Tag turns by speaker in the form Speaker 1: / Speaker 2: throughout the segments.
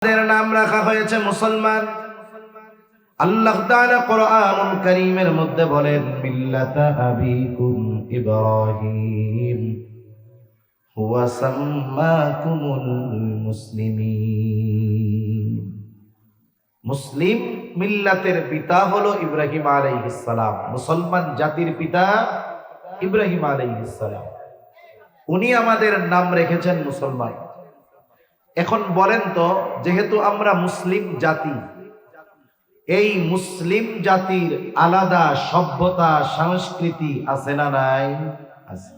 Speaker 1: তাদের নাম রাখা হয়েছে মুসলমান। আল্লাহ তাআলা কোরআনুল কারীমের মধ্যে বলেন, মিল্লাতা আবিকুম ইব্রাহিম হুয়া সাম্মাকুমুল মুসলিমিন। মুসলিম মিল্লাতের পিতা হলো ইব্রাহিম আলাইহিস সালাম। মুসলমান জাতির পিতা ইব্রাহিম আলাইহিস সালাম। উনি আমাদের নাম রেখেছেন মুসলমান। এখন বলেন তো, যেহেতু আমরা মুসলিম জাতি, এই মুসলিম জাতির আলাদা সভ্যতা সংস্কৃতি আছে না নাই? আছে।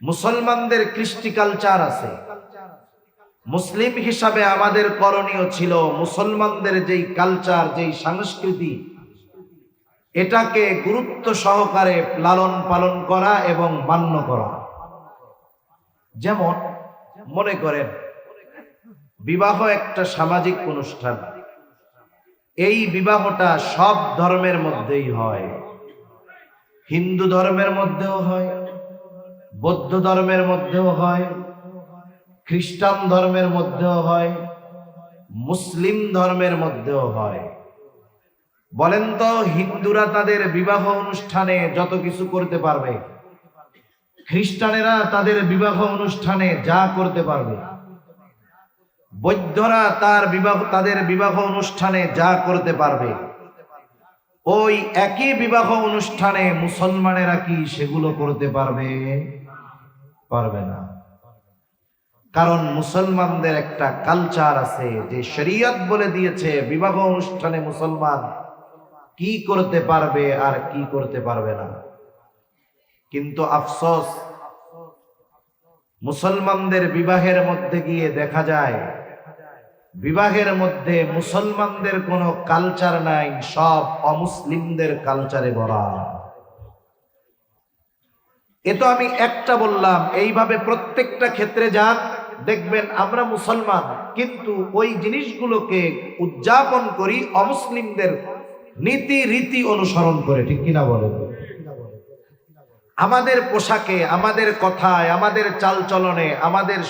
Speaker 1: মুসলমানদের কৃষ্টি কালচার আছে। মুসলিম হিসাবে আমাদের করণীয় ছিল মুসলমানদের যেই কালচার, যেই সংস্কৃতি, এটাকে গুরুত্ব সহকারে লালন পালন করা এবং মান্য করা। যেমন মনে করেন, বিবাহ একটা সামাজিক অনুষ্ঠান। এই বিবাহটা সব ধর্মের মধ্যেই হয়। হিন্দু ধর্মের মধ্যেও হয়, বৌদ্ধ ধর্মের মধ্যেও হয়, খ্রিস্টান ধর্মের মধ্যেও হয়, মুসলিম ধর্মের মধ্যেও হয়। বলেন তো, হিন্দুরা তাদের বিবাহ অনুষ্ঠানে যত কিছু করতে পারবে, খ্রিস্টানেরা তাদের বিবাহ অনুষ্ঠানে যা করতে পারবে, বৌদ্ধরা তাদের বিবাহ অনুষ্ঠানে যা করতে পারবে, ওই একই বিবাহ অনুষ্ঠানে মুসলমানেরা কি সেগুলো করতে পারবে? পারবে না। কারণ মুসলমানদের একটা কালচার আছে, যে শরীয়ত বলে দিয়েছে বিবাহ অনুষ্ঠানে মুসলমান কি করতে পারবে আর কি করতে পারবে না। কিন্তু আফসোস, মুসলমানদের বিবাহের মধ্যে গিয়ে দেখা যায় বিবাহের মধ্যে মুসলমানদের কোনো কালচার নাই, সব অমুসলিমদের কালচারে ভরা। এ তো আমি একটা বললাম, এইভাবে প্রত্যেকটা ক্ষেত্রে যান, দেখবেন আমরা মুসলমান কিন্তু ওই জিনিসগুলোকে উদযাপন করি অমুসলিমদের নীতি রীতি অনুসরণ করে। ঠিক কিনা বলেন? আমাদের পোশাকে, আমাদের কথায়, আমাদের চালচলনে, আমাদের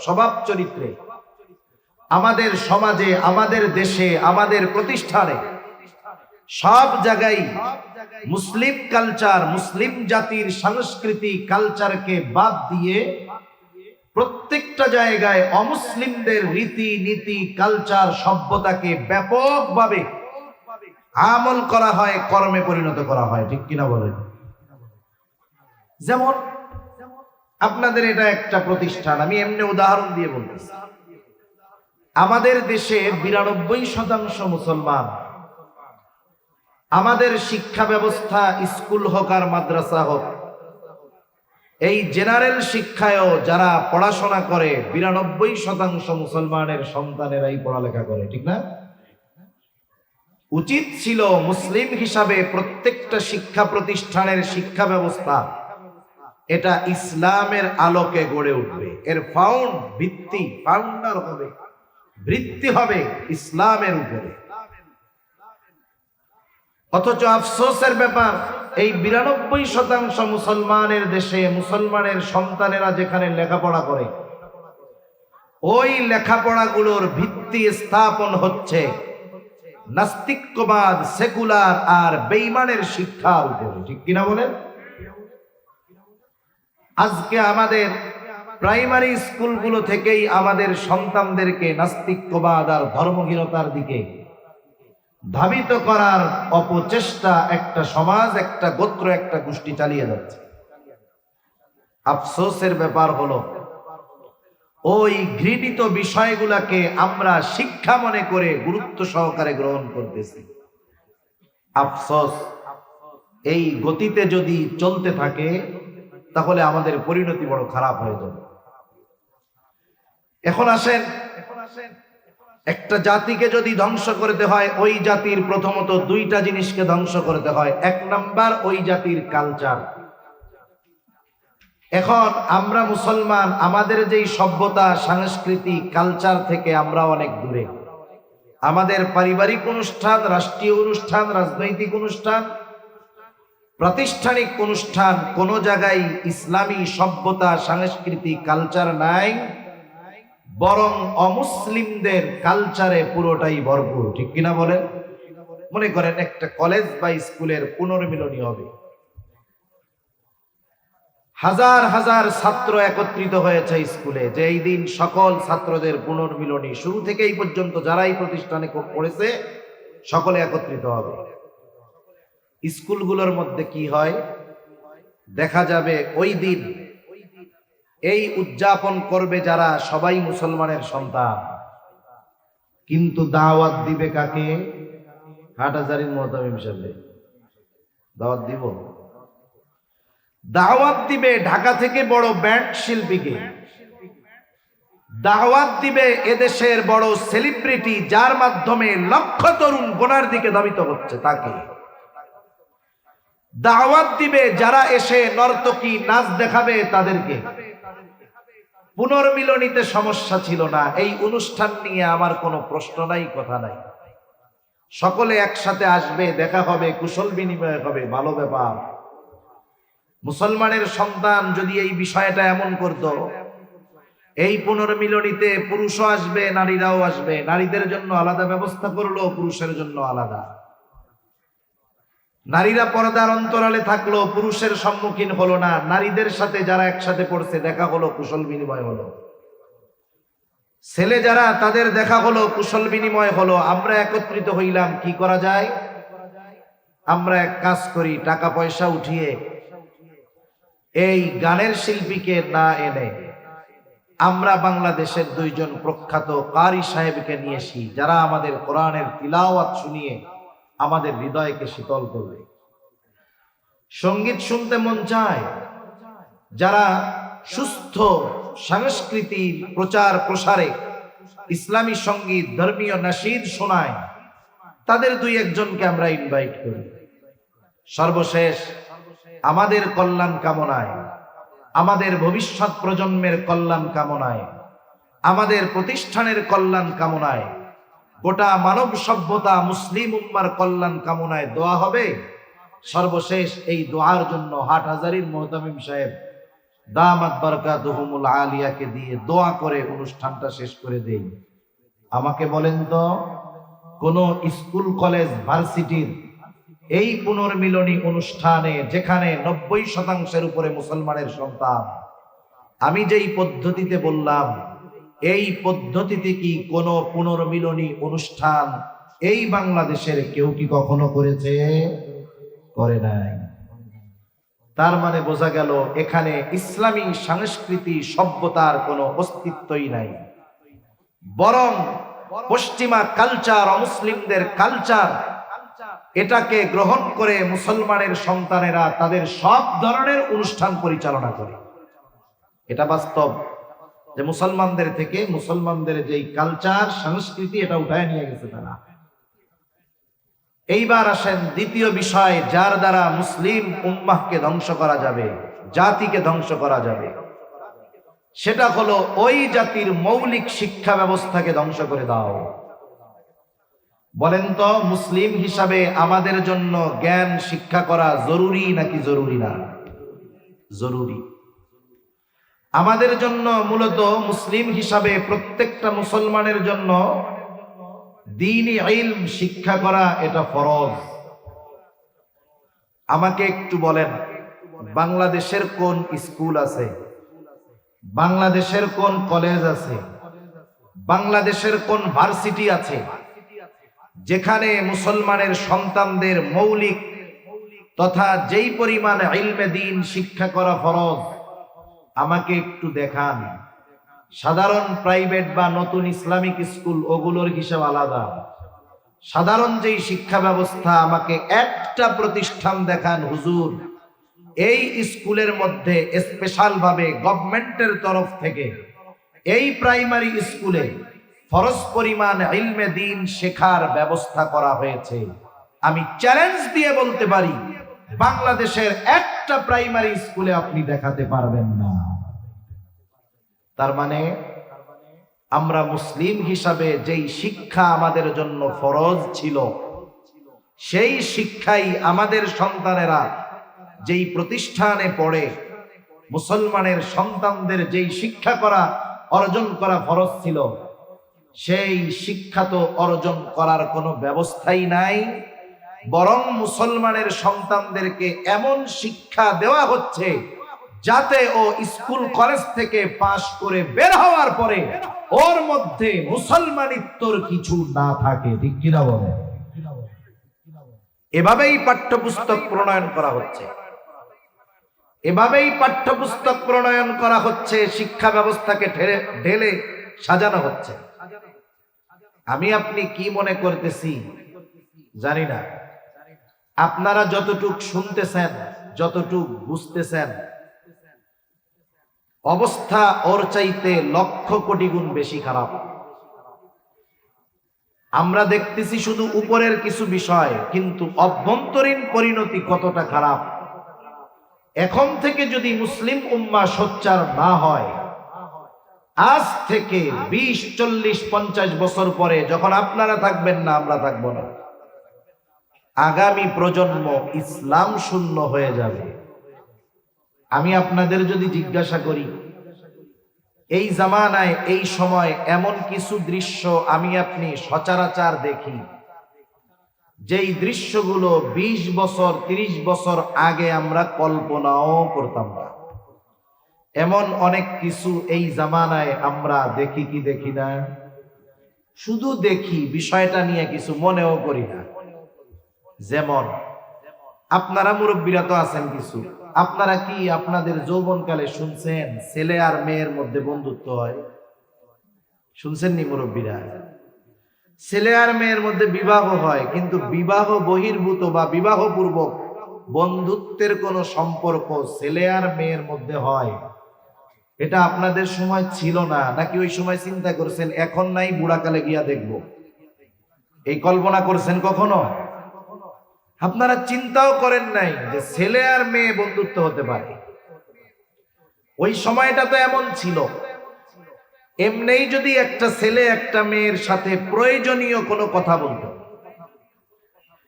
Speaker 1: স্বভাব চরিত্রে, আমাদের সমাজে, আমাদের দেশে, আমাদের প্রতিষ্ঠানে, সব জায়গায় মুসলিম কালচার, মুসলিম জাতির সংস্কৃতি কালচারকে বাদ দিয়ে প্রত্যেকটা জায়গায় অমুসলিমদের রীতি নীতি কালচার সভ্যতাকে ব্যাপকভাবে আমল করা হয়, কর্মে পরিণত করা হয়। ঠিক কিনা বলেন? যেমন আপনাদের এটা একটা প্রতিষ্ঠান, আমি এমনি উদাহরণ দিয়ে বলতেছি। আমাদের দেশে 92% মুসলমান। আমাদের শিক্ষা ব্যবস্থা, স্কুল হোক আর মাদ্রাসা হোক, এই জেনারেল শিক্ষায়ও যারা পড়াশোনা করে 92% মুসলমানের সন্তানেরাই পড়ালেখা করে। ঠিক না? উচিত ছিল মুসলিম হিসাবে প্রত্যেকটা শিক্ষা প্রতিষ্ঠানের শিক্ষা ব্যবস্থা এটা ইসলামের আলোকে গড়ে উঠবে। এর ফাউন্ডার হবে, ভিত্তি হবে ইসলামের উপরে। অথচ আফসোসের ব্যাপার, এই 92% মুসলমানের দেশে মুসলমানের সন্তানেরা যেখানে লেখাপড়া করে, ওই লেখাপড়াগুলোর ভিত্তি স্থাপন হচ্ছে নাস্তিক্যবাদ, সেকুলার আর বেঈমানের শিক্ষার উপরে। ঠিক কিনা বলেন? আজকে আমাদের প্রাইমারি স্কুলগুলো থেকেই আমাদের সন্তানদেরকে নাস্তিক্যবাদ আর ধর্মহীনতার দিকে ধাবিত করার অপচেষ্টা একটা সমাজ, একটা গোত্র, একটা গোষ্ঠী চালিয়ে যাচ্ছে। আফসোসের ব্যাপার হলো, ওই ঘৃণিত বিষয়গুলাকে আমরা শিক্ষা মনে করে গুরুত্ব সহকারে গ্রহণ করতেছি। আফসোস, এই গতিতে যদি চলতে থাকে তাহলে আমাদের পরিণতি বড় খারাপ হয়ে যাবে। এখন আসেন, একটা জাতিকে যদি ধ্বংস করতে হয়, ওই জাতির প্রথমত দুইটা জিনিসকে ধ্বংস করতে হয়। এক নাম্বার, ওই জাতির কালচার। এখন আমরা মুসলমান, আমাদের যেই সভ্যতা সংস্কৃতি কালচার থেকে আমরা অনেক দূরে। আমাদের পারিবারিক অনুষ্ঠান, রাষ্ট্রীয় অনুষ্ঠান, রাজনৈতিক অনুষ্ঠান, প্রাতিষ্ঠানিক অনুষ্ঠান, কোন জায়গায় ইসলামী সভ্যতা সংস্কৃতি কালচার নাই। বরং অমুসলিমদের কালচারে পুরোটাই ভরপুর। ঠিক কিনা বলেন? মনে করেন একটা কলেজ বা স্কুলের পুনর্মিলনী হবে, হাজার হাজার ছাত্র একত্রিত হয়েছে স্কুলে, যে এই দিন সকল ছাত্রদের পুনর্মিলনী, শুরু থেকে এই পর্যন্ত যারা এই প্রতিষ্ঠানে পড়েছে সকলে একত্রিত হবে। স্কুলগুলোর মধ্যে কি হয় দেখা যাবে, ওই দিন এই উদযাপন করবে যারা সবাই মুসলমানের সন্তান, কিন্তু দাওয়াত দিবে কাকে? হাটহাজারীর মুহতামিম সাহেব দাওয়াত দিব। দাওয়াত দিবে ঢাকা থেকে বড় ব্যান্ড শিল্পীকে, দাওয়াত দিবে এদেশের বড় সেলিব্রিটি যার মাধ্যমে লক্ষ তরুণ গোনার দিকে ধাবিত হচ্ছে তাকে, দাওয়াত দিবে যারা এসে নর্তকী নাচ দেখাবে তাদেরকে। পুনর্মিলনীতে সমস্যা ছিল না, এই অনুষ্ঠান নিয়ে আমার কোনো প্রশ্ন নাই, কথা নাই। সকলে একসাথে আসবে, দেখা হবে, কুশল বিনিময় হবে, ভালো ব্যাপার। মুসলমানের সন্তান যদি এই বিষয়টা এমন করত, এই পুনর্মিলনীতে পুরুষও আসবে, নারীরাও আসবে, নারীদের জন্য আলাদা ব্যবস্থা করলো, পুরুষের জন্য আলাদা। নারীরা পর্দার অন্তরালে থাকলো, পুরুষের সম্মুখীন হলো না, নারীদের সাথে যারা একসাথে পড়ছে দেখা হলো, কুশল বিনিময় হলো। ছেলে যারা তাদের দেখা হলো, কুশল বিনিময় হলো। আমরা একত্রিত হইলাম, কি করা যায়? আমরা এক কাজ করি, টাকা পয়সা উঠিয়ে এই গানের শিল্পীকে না এনে আমরা বাংলাদেশের দুইজন প্রখ্যাত কারি সাহেবকে নিয়ে আসি, যারা আমাদের কোরআনের তিলাওয়াত শুনিয়ে আমাদের হৃদয়কে শীতল করবে। সঙ্গীত শুনতে মন চায়, যারা সুস্থ সংস্কৃতির প্রচার প্রসারে ইসলামী সঙ্গীত, ধর্মীয় নাশিদ শোনায়, তাদের দুই একজনকে আমরা ইনভাইট করি। সর্বশেষ আমাদের কল্যাণ কামনায়, আমাদের ভবিষ্যৎ প্রজন্মের কল্যাণ কামনায়, আমাদের প্রতিষ্ঠানের কল্যাণ কামনায়, গোটা মানব সভ্যতা মুসলিম উম্মার কল্যাণ কামনায় দোয়া হবে। সর্বশেষ এই দোয়ার জন্য হাটহাজারীর মুহতামিম সাহেব দামাত বারাকাতুহুমুল আলিয়াকে দিয়ে দোয়া করে অনুষ্ঠানটা শেষ করে দেই। আমাকে বলেন তো, কোন স্কুল কলেজ ভার্সিটির এই পুনর্মিলনী অনুষ্ঠানে যেখানে 90% উপরে মুসলমানের সন্তান, আমি যেই পদ্ধতিতে বললাম এই পদ্ধতিতে কি কোন পুনর্মিলনী অনুষ্ঠান এই বাংলাদেশের কেউ কি কখনো করেছে? করে নাই। তার মানে বোঝা গেল এখানে ইসলামী সংস্কৃতি সভ্যতার কোনো অস্তিত্বই নাই, বরং পশ্চিমা কালচার, অমুসলিমদের কালচার, এটাকে গ্রহণ করে মুসলমানের সন্তানেরা তাদের সব ধরনের অনুষ্ঠান পরিচালনা করে। এটা বাস্তব যে মুসলমানদের থেকে মুসলমানদের যেই কালচার সংস্কৃতি এটা উঠায় নিয়ে গেছে তারা। এইবার আসেন দ্বিতীয় বিষয়, যার দ্বারা মুসলিম উম্মাহকে ধ্বংস করা যাবে, জাতিকে ধ্বংস করা যাবে, সেটা হলো ওই জাতির মৌলিক শিক্ষা ব্যবস্থাকে ধ্বংস করে দাও। বলেন তো, মুসলিম হিসাবে আমাদের জন্য জ্ঞান শিক্ষা করা জরুরি নাকি জরুরি না? জরুরি। আমাদের জন্য মূলত মুসলিম হিসাবে প্রত্যেকটা মুসলমানের জন্য দ্বীনি ইলম শিক্ষা করা এটা ফরজ। আমাকে একটু বলেন, বাংলাদেশের কোন স্কুল আছে, বাংলাদেশের কোন কলেজ আছে, বাংলাদেশের কোন ভার্সিটি আছে যেখানে মুসলমানের সন্তানদের মৌলিক তথা যেই পরিমাণ ইলমে দ্বীন শিক্ষা করা ফরজ? আমাকে একটু দেখান। সাধারণ প্রাইভেট বা নতুন ইসলামিক স্কুল ওগুলোর হিসাব আলাদা। সাধারণ যেই শিক্ষা ব্যবস্থা, আমাকে একটা প্রতিষ্ঠান দেখান হুজুর, এই স্কুলের মধ্যে স্পেশাল ভাবে গভর্নমেন্টের তরফ থেকে এই প্রাইমারি স্কুলে ফরজ পরিমাণ ইলমে দ্বীন শেখার ব্যবস্থা করা হয়েছে। আমি চ্যালেঞ্জ দিয়ে বলতে পারি, বাংলাদেশের একটা প্রাইমারি স্কুলে আপনি দেখাতে পারবেন না। তার মানে আমরা মুসলিম হিসাবে যেই শিক্ষা আমাদের জন্য ফরজ ছিল, সেই শিক্ষাই আমাদের সন্তানেরা যেই প্রতিষ্ঠানে পড়ে, মুসলমানের সন্তানদের যেই শিক্ষা করা অর্জন করা ফরজ ছিল, সেই শিক্ষা তো অর্জন করার কোনো ব্যবস্থাই নাই। বরং মুসলমানের সন্তানদেরকে এমন শিক্ষা দেওয়া হচ্ছে যাতে ও স্কুল কলেজ থেকে পাশ করে বের হওয়ার পরে ওর মধ্যে মুসলমানিত্বর কিছু না থাকে। ঠিক কিনা বলেন? এভাবেই পাঠ্যপুস্তক প্রণয়ন করা হচ্ছে, এভাবেই পাঠ্যপুস্তক প্রণয়ন করা হচ্ছে, শিক্ষা ব্যবস্থাকে ঢেলে সাজানো হচ্ছে। আমি আপনি কি মনে করতেছি জানি না, আপনারা যতটুক শুনতেছেন, যতটুক বুঝতেছেন, অবস্থা ওর চাইতে লক্ষ কোটি গুণ বেশি খারাপ। আমরা দেখতেছি শুধু উপরের কিছু বিষয়, কিন্তু অভ্যন্তরীণ পরিণতি কতটা খারাপ। এখন থেকে যদি মুসলিম উম্মাহ সোচ্চার না হয়, আজ থেকে 20, 40, 50 বছর পরে যখন আপনারা থাকবেন না, আমরা থাকবো না, আগামী প্রজন্ম ইসলাম শূন্য হয়ে যাবে। আমি আপনাদের যদি জিজ্ঞাসা করি, এই জামানায় এই সময় এমন কিছু দৃশ্য আমি আপনি সচরাচর দেখি, যেই দৃশ্যগুলো 20 বছর 30 বছর আগে আমরা কল্পনাও করতাম না। এমন অনেক কিছু এই জামানায় আমরা দেখি কি দেখি না? শুধু দেখি, বিষয়টা নিয়ে কিছু মনেও করি না। যেমন আপনারা মুরব্বীরা তো আছেন কিছু, আপনারা কি আপনাদের যৌবনকালে শুনছেন ছেলে আর মেয়ের মধ্যে বন্ধুত্ব হয়? শুনছেন নি মুরব্বীরা? ছেলে আর মেয়ের মধ্যে বিবাহ হয়, কিন্তু বিবাহ বহির্ভূত বা বিবাহ পূর্বক বন্ধুত্বের কোন সম্পর্ক ছেলে আর মেয়ের মধ্যে হয়? এটা আপনাদের সময় ছিল না, নাকি ওই সময় চিন্তা করছেন এখন নাই বুড়াকালে গিয়া দেখবো? এই কল্পনা করছেন কখনো? আপনারা চিন্তাও করেন নাই যে ছেলে আর মেয়ে বন্ধুত্ব হতে পারে। ওই সময়টা তো এমন ছিল, এমনিই যদি একটা ছেলে একটা মেয়ের সাথে প্রয়োজনীয় কোনো কথা বলতো,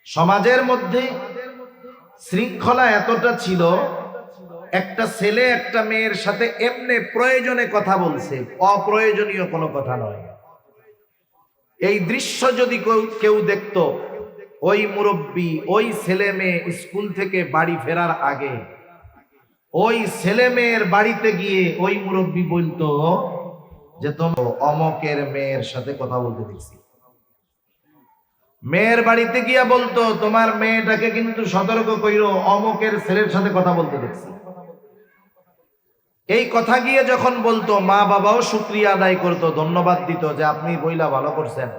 Speaker 1: সমাজের মধ্যে শৃঙ্খলা এতটা ছিল, একটা ছেলে একটা মেয়ের সাথে এমনি প্রয়োজনে কথা বলছে, অপ্রয়োজনীয় কোনো কথা নয়। এই দৃশ্য যদি কেউ দেখতো, ওই মুরব্বী ওই ছেলে মেয়ে স্কুল থেকে বাড়ি ফেরার আগে ওই ছেলে মেয়ের বাড়িতে গিয়ে ওই মুরব্বী বলতো যে তোমার অমকের মেয়ের সাথে কথা বলতে দেখছি। মেয়ের বাড়িতে গিয়া বলতো তোমার মেয়েটাকে কিন্তু সতর্ক কইরো, অমকের ছেলের সাথে কথা বলতে দেখছি। এই কথা গিয়ে যখন বলতো, মা বাবাও শুকরিয়া আদায় করতো, ধন্যবাদ দিত যে আপনি বইলা ভালো করছেন,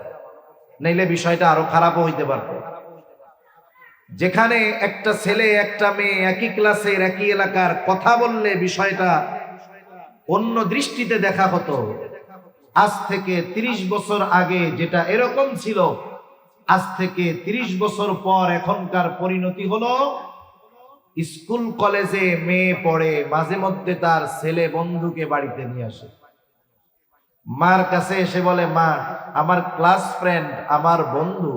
Speaker 1: নইলে বিষয়টা আরো খারাপও হইতে পারত। যেখানে একটা ছেলে একটা মেয়ে একই ক্লাসের একই এলাকার, কথা বললে বিষয়টা অন্য দৃষ্টিতে দেখা হতো। আজ থেকে 30 বছর আগে যেটা এরকম ছিল, আজ থেকে 30 বছর পর এখনকার পরিণতি হলো, স্কুল কলেজে মেয়ে পড়ে, মাঝে মধ্যে তার ছেলে বন্ধুকে বাড়িতে নিয়ে আসে, মার কাছে এসে বলে, মা আমার ক্লাস ফ্রেন্ড, আমার বন্ধু।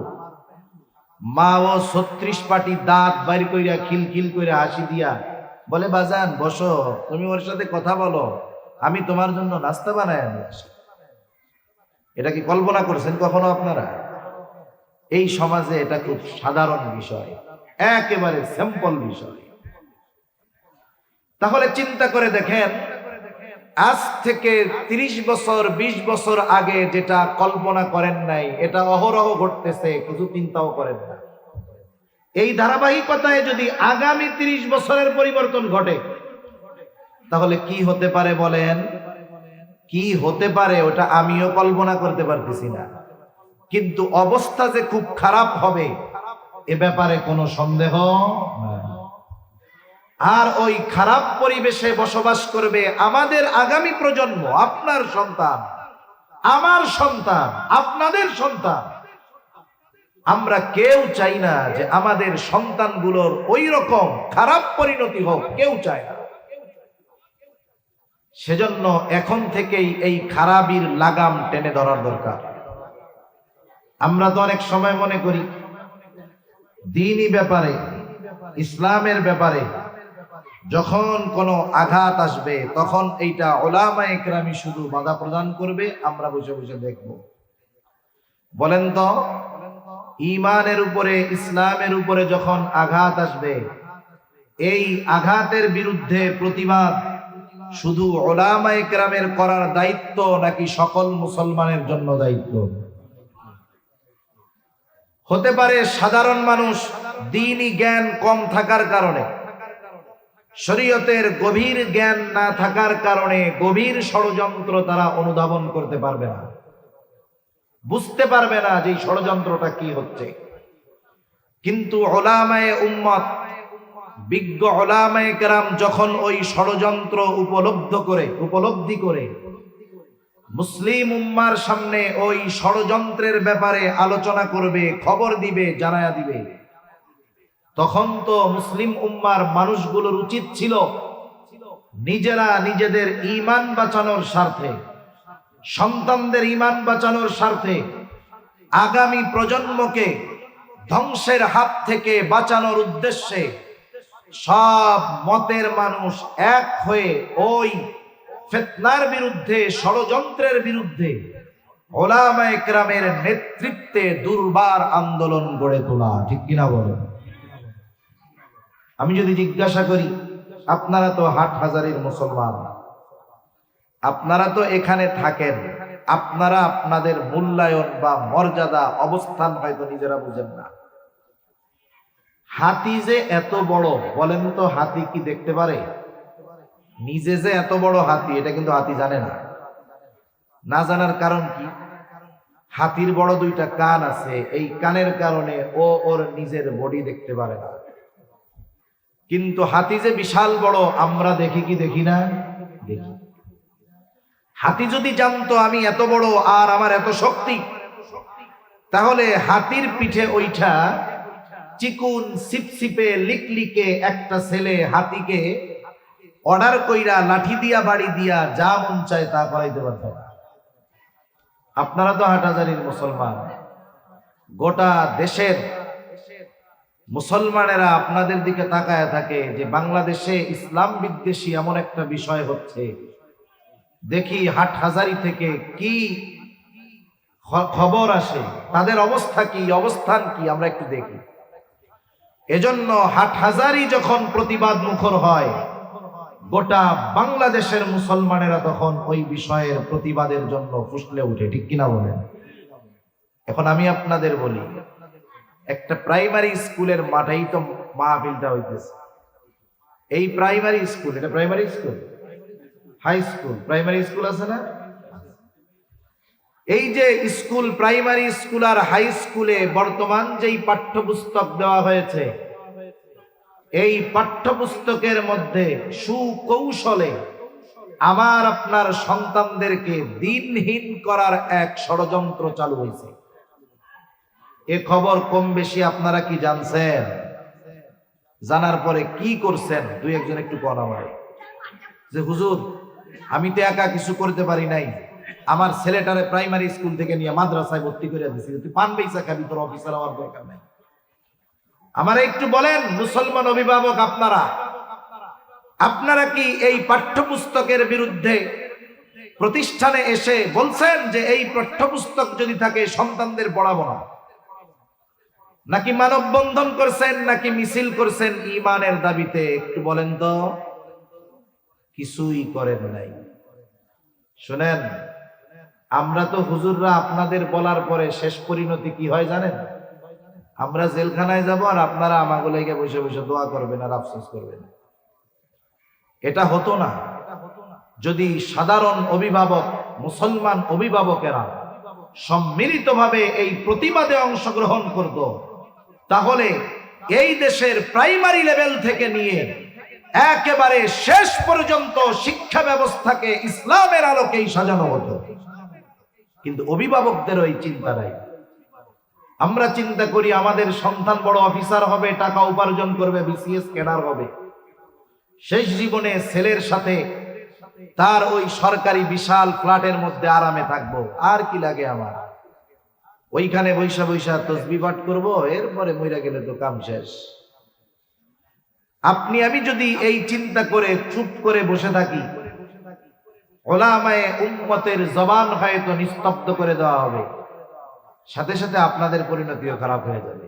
Speaker 1: মা ও 36 পাটি দাঁত বাইর কইরা খিলখিল করে হাসি দিয়া বলে, বাজান বসো, তুমি ওর সাথে কথা বলো, আমি তোমার জন্য নাস্তা বানায় আনি আসি। এটা কি কল্পনা করছেন কখনো আপনারা? এই সমাজে এটা খুব সাধারণ বিষয়, একেবারে সিম্পল বিষয়। তাহলে চিন্তা করে দেখেন, আজ থেকে 30 বছর 20 বছর আগে যেটা কল্পনা করেন নাই, এটা অহরহ ঘটতেছে, কিছু চিন্তাও করেন না। এই ধারাবাহিকতায় যদি আগামী 30 বছরের পরিবর্তন ঘটে, তাহলে কি হতে পারে বলেন? কি হতে পারে ওটা আমিও কল্পনা করতে পারতেছি না, কিন্তু অবস্থা যে খুব খারাপ হবে এ ব্যাপারে কোনো সন্দেহ নাই। আর ওই খারাপ পরিবেশে বসবাস করবে আমাদের আগামী প্রজন্ম, আপনার সন্তান, আমার সন্তান, আপনাদের সন্তান। আমরা কেউ চাই না যে আমাদের সন্তানগুলোর ওই রকম খারাপ পরিণতি হোক, কেউ চায় না। সেজন্য এখন থেকেই এই খারাপির লাগাম টেনে ধরার দরকার। আমরা তো অনেক সময় মনে করি দ্বীনি ব্যাপারে, ইসলামের ব্যাপারে যখন কোনো আঘাত আসবে তখন এইটা উলামায়ে কেরামি শুধু বাধা প্রদান করবে, আমরা বসে বসে দেখব। বলেন তো, ঈমানের উপরে, ইসলামের উপরে যখন আঘাত আসবে, এই আঘাতের বিরুদ্ধে প্রতিবাদ শুধু উলামায়ে কেরামের করার দায়িত্ব নাকি সকল মুসলমানের জন্য দায়িত্ব? হতে পারে সাধারণ মানুষ দ্বীনি জ্ঞান কম থাকার কারণে, শরীয়তের গভীর জ্ঞান না থাকার কারণে গভীর ষড়যন্ত্র তারা অনুধাবন করতে পারবে না, বুঝতে পারবে না যে ষড়যন্ত্রটা কি হচ্ছে। কিন্তু উলামায়ে উম্মত, বিজ্ঞ উলামায়ে কেরাম যখন ওই ষড়যন্ত্র উপলব্ধি করে মুসলিম উম্মার সামনে ওই ষড়যন্ত্রের ব্যাপারে আলোচনা করবে, খবর দিবে, জানায়া দিবে, তখন তো মুসলিম উম্মার মানুষগুলোর উচিত ছিল নিজেরা নিজেদের ঈমান বাঁচানোর স্বার্থে, সন্তানদের ঈমান বাঁচানোর স্বার্থে, আগামী প্রজন্মকে ধ্বংসের হাত থেকে বাঁচানোর উদ্দেশ্যে সব মতের মানুষ এক হয়ে ওই ফিতনার বিরুদ্ধে, ষড়যন্ত্রের বিরুদ্ধে উলামায়ে কেরামের নেতৃত্বে দুর্বার আন্দোলন গড়ে তোলা। ঠিক কিনা বলেন? আমি যদি জিজ্ঞাসা করি, আপনারা তো হাটহাজারীর মুসলমান, আপনারা তো এখানে থাকেন, আপনারা আপনাদের মূল্যায়ন বা মর্যাদা, অবস্থান হয়তো নিজেরা বুঝেন না। হাতি যে এত বড়, বলেন তো হাতি কি দেখতে পারে? নিজে যে এত বড় হাতি, এটা কিন্তু হাতি জানে না। না জানার কারণ কি? হাতির বড় দুইটা কান আছে, এই কানের কারণে ও ওর নিজের বডি দেখতে পারে না। কিন্তু হাতি যে বিশাল বড়, আমরা দেখি কি দেখি না? দেখি। হাতি যদি জানতো আমি এত বড় আর আমার এত শক্তি, তাহলে হাতির পিঠে ওইটা চিকুন সিপসিপে লিকলিকে একটা ছেলে হাতিকে অর্ডার কইরা লাঠি দিয়া, বাড়ি দিয়া, যা মন চায় তা করাইতে পারত না। আপনারা তো হাটহাজারীর মুসলমান, গোটা দেশের মুসলমানেরা আপনাদের দিকে তাকায় থাকে যে বাংলাদেশে ইসলাম বিদ্বেষী এমন একটা বিষয় হচ্ছে, দেখি হাটহাজারী থেকে কি খবর আসে, তাদের অবস্থা কি, অবস্থান কি, আমরা একটু দেখি। এজন্য হাটহাজারী যখন প্রতিবাদ মুখর হয়, গোটা বাংলাদেশের মুসলমানেরা তখন ওই বিষয়ের প্রতিবাদের জন্য ফুসলে উঠে। ঠিক কিনা বলেন? এখন আমি আপনাদের বলি, একটা প্রাইমারি স্কুলের মাঠেই তো মাহফিলটা হইতেছে। এই প্রাইমারি স্কুল, এটা primary school, high school, primary school আছে না? এই যে স্কুল, প্রাইমারি স্কুল আর হাই স্কুলে বর্তমান যেই পাঠ্যপুস্তক দেওয়া হয়েছে, এই পাঠ্যপুস্তকের মধ্যে সুকৌশলে আমার আপনার সন্তানদেরকে দিনহীন করার এক ষড়যন্ত্র চালু হয়েছে। এ খবর কম বেশি আপনারা কি জানছেন? জানার পরে কি করছেন? দুই একজন একটু বলা হয় যে হুজুর, আমি তো একা কিছু করতে পারি নাই, আমার ছেলেটারে প্রাইমারি স্কুল থেকে নিয়ে মাদ্রাসায় ভর্তি করে দিয়েছি, তুই পান বেচা খাবি, তোর অফিসার হওয়ার দরকার নাই। আমার একটু বলেন, মুসলমান অভিভাবক আপনারা কি এই পাঠ্যপুস্তকের বিরুদ্ধে প্রতিষ্ঠানে এসে বলছেন যে এই পাঠ্যপুস্তক যদি থাকে সন্তানদের পড়াবো না? নাকি মানববন্ধন করছেন, নাকি মিছিল করছেন ঈমানের দাবিতে? একটু বলেন তো। কিছুই করেন নাই। শুনেন, আমরা তো হুজুররা আপনাদের বলার পরে শেষ পরিণতি কি হয় জানেন? আমরা জেলখানায় যাব আর আপনারা আমাগুলোকে বসে বসে দোয়া করবেন আর আফসোস করবেন। এটা হতো না যদি সাধারণ অভিভাবক, মুসলমান অভিভাবকেরা সম্মিলিতভাবে এই প্রতিবাদে অংশগ্রহণ করত, তাহলে এই দেশের প্রাইমারি লেভেল থেকে নিয়ে একেবারে শেষ পর্যন্ত শিক্ষা ব্যবস্থাকে ইসলামের আলোকেই সাজানো হতো। কিন্তু অভিভাবকদের ওই চিন্তা নাই। আমরা চিন্তা করি আমাদের সন্তান বড় অফিসার হবে, টাকা উপার্জন করবে, বিসিএস ক্যাডার হবে, শেষ জীবনে ছেলের সাথে তার ওই সরকারি বিশাল ফ্ল্যাটের মধ্যে আরামে থাকবো, আর কি লাগে আমার, ওইখানে বৈশা বৈশা তসবিহ পাঠ করবো, এরপরে মইরা গেলে তো কাম শেষ। আপনি আমি যদি এই চিন্তা করে চুপ করে বসে থাকি, উলামায়ে উম্মতের জবান হয়তো নিস্তব্ধ করে দেওয়া হবে, সাথে সাথে আপনাদের পরিণতিও খারাপ হয়ে যাবে।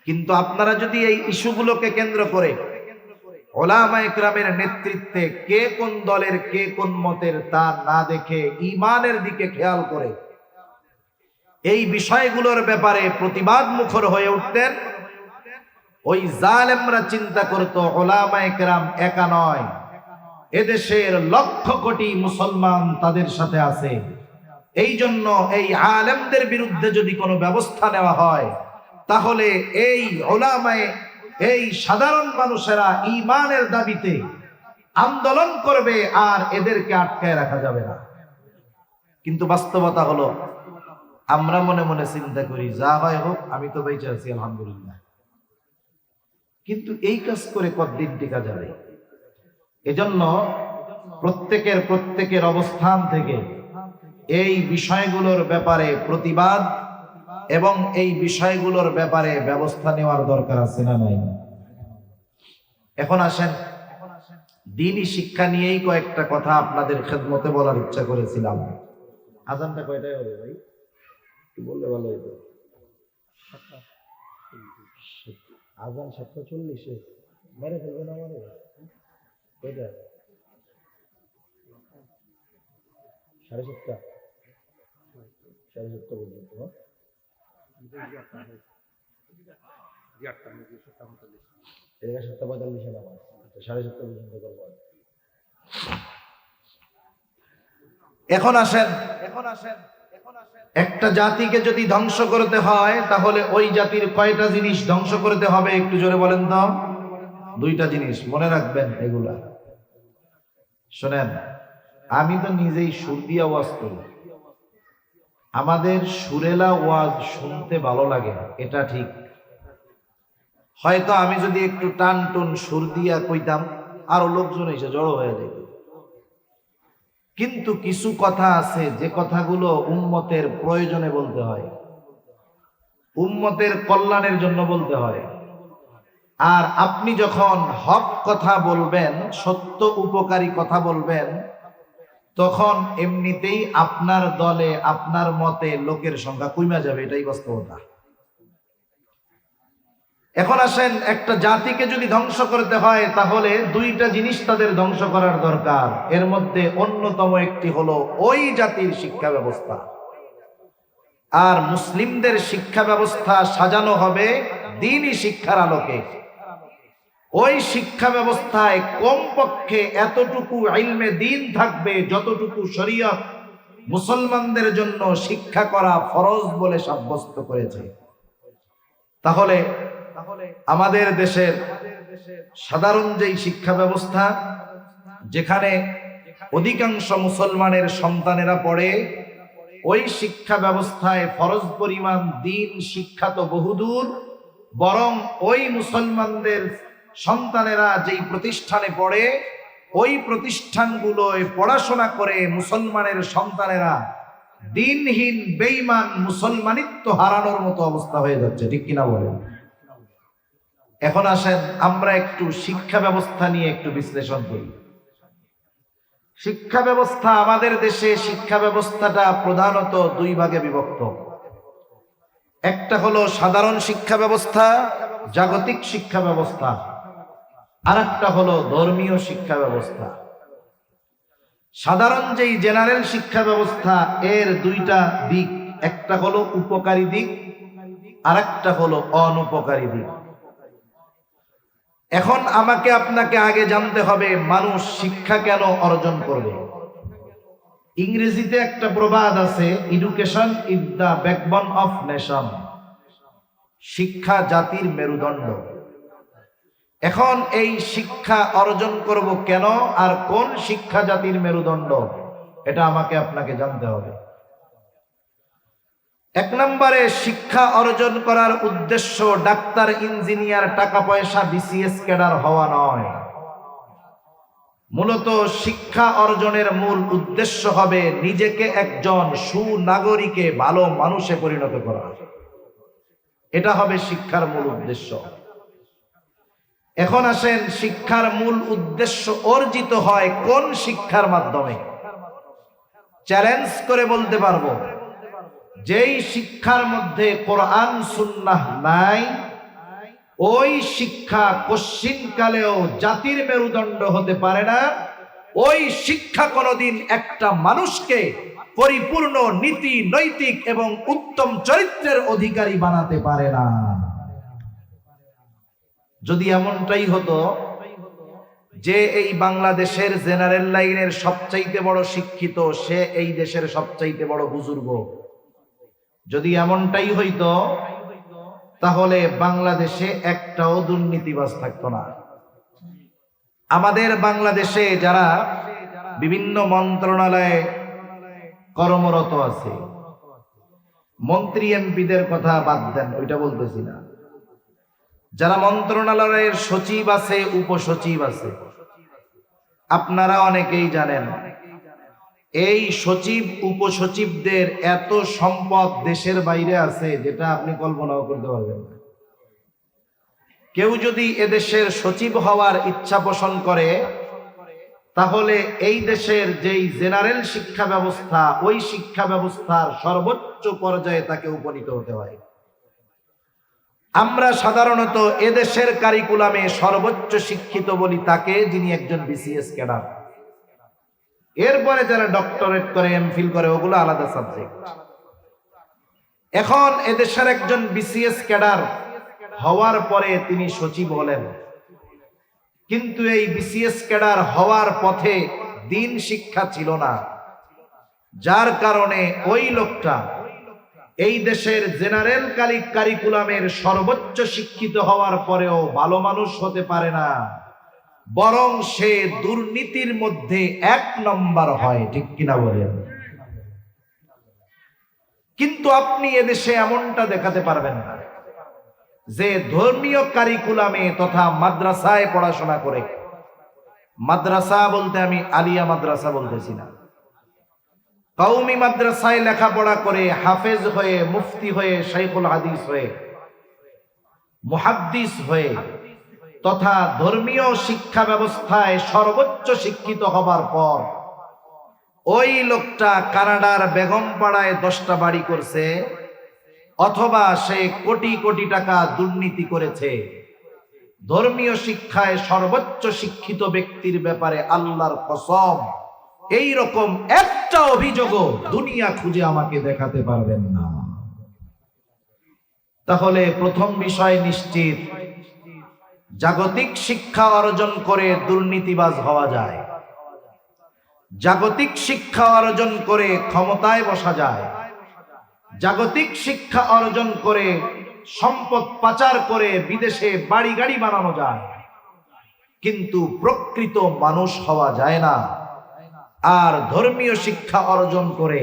Speaker 1: কিন্তু আপনারা যদি এই ইস্যুগুলোকে কেন্দ্র করে উলামায়ে কেরামের নেতৃত্বে কে কোন দলের কে কোন মতের তা না দেখে ঈমানের দিকে খেয়াল করে এই বিষয়গুলোর ব্যাপারে প্রতিবাদ মুখর হয়ে উঠতেন, ওই জালেমরা চিন্তা করত উলামায়ে কেরাম একা নয়, এদেশের লক্ষ কোটি মুসলমান তাদের সাথে আছে। এই জন্য এই আলেমদের বিরুদ্ধে যদি কোনো ব্যবস্থা নেওয়া হয়, তাহলে এই উলামায়ে, এই সাধারণ মানুষেরা ঈমানের দাবিতে আন্দোলন করবে, আর এদেরকে আটকায় রাখা যাবে না। কিন্তু বাস্তবতা হলো, আমরা মনে মনে চিন্তা করি যা হয় হোক, আমি তো বেঁচে আছি আলহামদুলিল্লাহ। কিন্তু এই কাজ করে কতদিন টিকা যাবে? এজন্য প্রত্যেকের অবস্থান থেকে এই বিষয়গুলোর ব্যাপারে প্রতিবাদ এবং এই বিষয়গুলোর ব্যাপারে ব্যবস্থা নেওয়ার দরকার আছে না নাই? এখন আসেন, দ্বীনি শিক্ষা নিয়েই কয়েকটা কথা আপনাদের খেদমতে বলার ইচ্ছা করেছিলাম। আজানটা কয়টায় হবে ভাই? কি বললে ভালো হইতো। আজান 7:40 মেরে ফেলবেন আমারে। কয়টা? 7:30 পর্যন্ত। 7:45 নামাজ, 7:30 পর্যন্ত করবো। এখন আসেন, একটা জাতিকে যদি ধ্বংস করতে হয়, তাহলে ওই জাতির কয়টা জিনিস ধ্বংস করতে হবে একটু জোরে বলেন তো? দুইটা জিনিস মনে রাখবেন। এগুলা শোনেন, আমি তো নিজেই সুর দিয়া ওয়াজ করি, আমাদের সুরেলা ওয়াজ শুনতে ভালো লাগে, এটা ঠিক। হয়তো আমি যদি একটু টান টুন সুর দিয়া কইতাম, আরো লোকজন এসে জড়ো হয়ে যেত। কিন্তু কিছু কথা আছে যে কথাগুলো উম্মতের প্রয়োজনে বলতে হয়, উম্মতের কল্যাণের জন্য বলতে হয়। আর আপনি যখন হক কথা বলবেন, সত্য উপকারী কথা বলবেন, তখন এমনিতেই আপনার দলে আপনার মতে লোকের সংখ্যা কমে যাবে, এটাই বাস্তবতা। এখন আসেন, একটা জাতিকে যদি ধ্বংস করতে হয়, তাহলে দুইটা জিনিস তাদের ধ্বংস করার দরকার। এর মধ্যে অন্যতম একটি হলো ওই জাতির শিক্ষা ব্যবস্থা। আর মুসলিমদের শিক্ষা ব্যবস্থা সাজানো হবে দ্বীনি শিক্ষার আলোকে। ওই শিক্ষা ব্যবস্থায় কমপক্ষে এতটুকু ইলমে দ্বীন থাকবে যতটুকু শরীয়ত মুসলমানদের জন্য শিক্ষা করা ফরজ বলে সাব্যস্ত করেছে। তাহলে আমাদের দেশের সাধারণ যেই শিক্ষা ব্যবস্থা, যেখানে অধিকাংশ মুসলমানের সন্তানেরা পড়ে, ওই শিক্ষা ব্যবস্থায় ফরজ পরিমাণ দ্বীন শিক্ষা তো বহুদূর, বরং ওই মুসলমানদের সন্তানেরা যেই প্রতিষ্ঠানে পড়ে, ওই প্রতিষ্ঠানগুলোয় পড়াশোনা করে মুসলমানের সন্তানেরা দ্বীনহীন বেঈমান মুসলমানিত্ব হারানোর মতো অবস্থা হয়ে যাচ্ছে, ঠিক কিনা বলেন? এখন আসেন, আমরা একটু শিক্ষা ব্যবস্থা নিয়ে একটু বিশ্লেষণ করি। শিক্ষা ব্যবস্থা, আমাদের দেশে শিক্ষা ব্যবস্থাটা প্রধানত দুই ভাগে বিভক্ত। একটা হলো সাধারণ শিক্ষা ব্যবস্থা, জাগতিক শিক্ষা ব্যবস্থা, আর একটা হলো ধর্মীয় শিক্ষা ব্যবস্থা। সাধারণ যেই জেনারেল শিক্ষা ব্যবস্থা, এর দুইটা দিক, একটা হলো উপকারী দিক, আর একটা হলো অনুপকারী দিক। এখন আমাকে আপনাকে আগে জানতে হবে, মানুষ শিক্ষা কেন অর্জন করবে? ইংরেজিতে একটা প্রবাদ আছে, education is the backbone of nation. শিক্ষা জাতির মেরুদণ্ড। এখন এই শিক্ষা অর্জন করব কেন, আর কোন শিক্ষা জাতির মেরুদণ্ড, এটা আমাকে আপনাকে জানতে হবে। এক নম্বরে, শিক্ষা অর্জন করার উদ্দেশ্য ডাক্তার, ইঞ্জিনিয়ার, টাকা পয়সা, বিসিএস ক্যাডার হওয়া নয়। মূলত শিক্ষা অর্জনের মূল উদ্দেশ্য হবে নিজেকে একজন সুনাগরিকে, ভালো মানুষে পরিণত করা। এটা হবে শিক্ষার মূল উদ্দেশ্য। এখন আসেন, শিক্ষার মূল উদ্দেশ্য অর্জিত হয় কোন শিক্ষার মাধ্যমে? চ্যালেঞ্জ করে বলতে পারবো, যেই শিক্ষার মধ্যে কোরআন সুন্নাহ নাই, ওই শিক্ষা কশ্চিনকালেও জাতির মেরুদণ্ড হতে পারে না। ওই শিক্ষা কোনোদিন একটা মানুষকে পরিপূর্ণ নীতি, নৈতিক এবং উত্তম চরিত্রের অধিকারী বানাতে পারে না। যদি এমনটাই হতো যে এই বাংলাদেশের জেনারেল লাইনের সবচাইতে বড় শিক্ষিত সে এই দেশের সবচাইতে বড় বুজুর্গ, যদি এমনটাই হইতো তাহলে বাংলাদেশে একটাও দুর্নীতিবাজ থাকতো না। আমাদের বাংলাদেশে যারা বিভিন্ন মন্ত্রণালয়ে কর্মরত আছে, মন্ত্রী এমপিদের কথা বাদ দেন, ওইটা বলতেছি না, যারা মন্ত্রণালয়ের সচিব আছে, উপসচিব আছে, আপনারা অনেকেই জানেন এই সচিব উপসচিবদের এত সম্পদ দেশের বাইরে আছে যেটা আপনি কল্পনাও করতে পারবেন না। কেউ যদি এদেশের সচিব হওয়ার ইচ্ছা পোষণ করে তাহলে এই দেশের যেই জেনারেল শিক্ষা ব্যবস্থা, ওই শিক্ষা ব্যবস্থার সর্বোচ্চ পর্যায়ে তাকে উপনীত হতে হয়। আমরা সাধারণত এদেশের কারিকুলামে সর্বোচ্চ শিক্ষিত বলি তাকে যিনি একজন বিসিএস ক্যাডার। এরপরে যারা ডক্টরেট করে, এমফিল করে, ওগুলো আলাদা সাবজেক্ট। এখন এদেশের একজন বিসিএস ক্যাডার হওয়ার পরে তিনি সচিব হলেন, কিন্তু এই বিসিএস ক্যাডার হওয়ার পথে দিন শিক্ষা ছিল না, যার কারণে ওই লোকটা এই দেশের জেনারেল কারিকুলামের সর্বোচ্চ শিক্ষিত হওয়ার পরেও ভালো মানুষ হতে পারে না, বরং সে দুর্নীতির মধ্যে 1 নম্বর হয়। ঠিক কিনা বলেন? কিন্তু আপনি এদেশে এমনটা দেখাতে পারবেন না যে ধর্মীয় কারিকুলামে তথা মাদ্রাসায় পড়াশোনা করে, মাদ্রাসা বলতে আমি আলিয়া মাদ্রাসা বলতেছি না, কওমি মাদ্রাসায় লেখাপড়া করে হাফেজ হয়ে, মুফতি হয়ে, শাইখুল হাদিস হয়ে, মুহাদ্দিস হয়ে তথা ধর্মীয় শিক্ষা ব্যবস্থায় সর্বোচ্চ শিক্ষিত হবার পর ওই লোকটা কানাডার বেগমপাড়ায় 10টা বাড়ি করছে, অথবা সে কোটি কোটি টাকা দুর্নীতি করেছে, ধর্মীয় শিক্ষায় সর্বোচ্চ শিক্ষিত ব্যক্তির ব্যাপারে আল্লাহর কসম এই রকম একটা অভিযোগও দুনিয়া খুঁজে আমাকে দেখাতে পারবেন না। তাহলে প্রথম বিষয় নিশ্চিত, জাগতিক শিক্ষা অর্জন করে দুর্নীতিবাজ হওয়া যায়, জাগতিক শিক্ষা অর্জন করে ক্ষমতায় বসা যায়, জাগতিক শিক্ষা অর্জন করে সম্পদ পাচার করে বিদেশে বাড়ি গাড়ি বানানো যায়, কিন্তু প্রকৃত মানুষ হওয়া যায় না। আর ধর্মীয় শিক্ষা অর্জন করে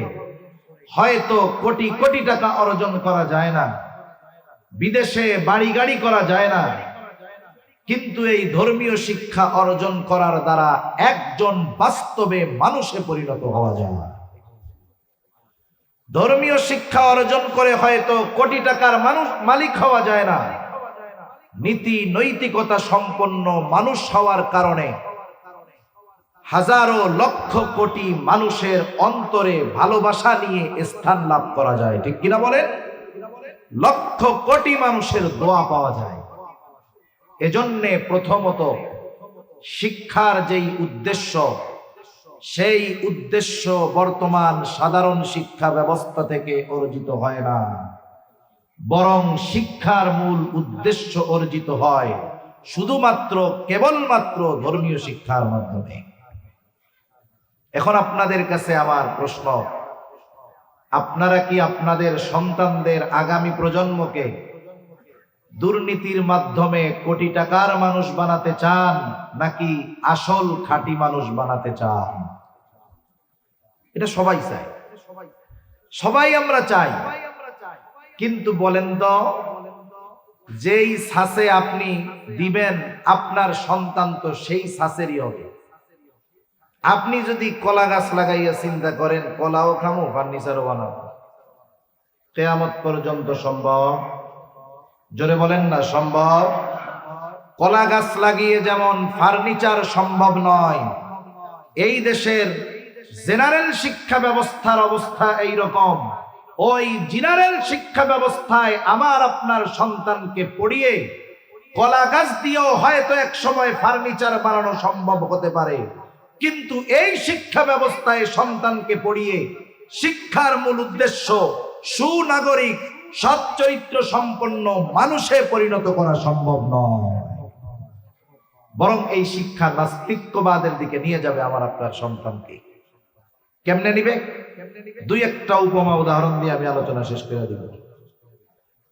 Speaker 1: হয়তো কোটি কোটি টাকা অর্জন করা যায় না, বিদেশে বাড়ি গাড়ি করা যায় না, কিন্তু এই ধর্মীয় শিক্ষা অর্জন করার দ্বারা একজন বাস্তবে মানুষে পরিণত হওয়া যায়। ধর্মীয় শিক্ষা অর্জন করে হয়তো কোটি টাকার মালিক হওয়া যায় না, নীতি নৈতিকতা সম্পন্ন মানুষ হওয়ার কারণে হাজারো লক্ষ কোটি মানুষের অন্তরে ভালোবাসা নিয়ে স্থান লাভ করা যায়। ঠিক কিনা বলেন? লক্ষ কোটি মানুষের দোয়া পাওয়া যায়। এজন্যে প্রথমত শিক্ষার যেই উদ্দেশ্য, সেই উদ্দেশ্য বর্তমান সাধারণ শিক্ষা ব্যবস্থা থেকে অর্জিত হয় না, বরং শিক্ষার মূল উদ্দেশ্য অর্জিত হয় শুধুমাত্র কেবলমাত্র ধর্মীয় শিক্ষার মাধ্যমে। এখন আপনাদের কাছে আমার প্রশ্ন, আপনারা কি আপনাদের সন্তানদের আগামী প্রজন্মকে দুর্নীতির মাধ্যমে কোটি টাকার মানুষ বানাতে চান, নাকি আসল খাঁটি মানুষ বানাতে চান? এটা সবাই চায়, সবাই আমরা চাই, কিন্তু বলেন তো, যেই ছাঁচে আপনি দিবেন আপনার সন্তান তো সেই ছাঁচেরই হবে। আপনি যদি কলা গাছ লাগাইয়া চিন্তা করেন কলাও খামো ফার্নিচারও বানাবো, কিয়ামত পর্যন্ত সম্ভব? জোরে বলেন না সম্ভব? কলা গাছ লাগিয়ে যেমন ফার্নিচার সম্ভব নয়, এই দেশের জেনারেল শিক্ষা ব্যবস্থার অবস্থা এই রকম। ওই জেনারেল শিক্ষা ব্যবস্থায় আমার আপনার সন্তানকে পড়িয়ে কলা গাছ দিয়েও হয়তো এক সময় ফার্নিচার বানানো সম্ভব হতে পারে, কিন্তু এই শিক্ষা ব্যবস্থায় সন্তানকে পড়িয়ে শিক্ষার মূল উদ্দেশ্য সুনাগরিক সৎ চরিত্র সম্পন্ন মানুষে পরিণত করা সম্ভব নয়। বরং এই শিক্ষা নাস্তিক্যবাদের দিকে নিয়ে যাবে আমার আপনার সন্তানকে। কেমনে নিবে? দুই একটা উপমা উদাহরণ দিয়ে আমি আলোচনা শেষ করে দিব।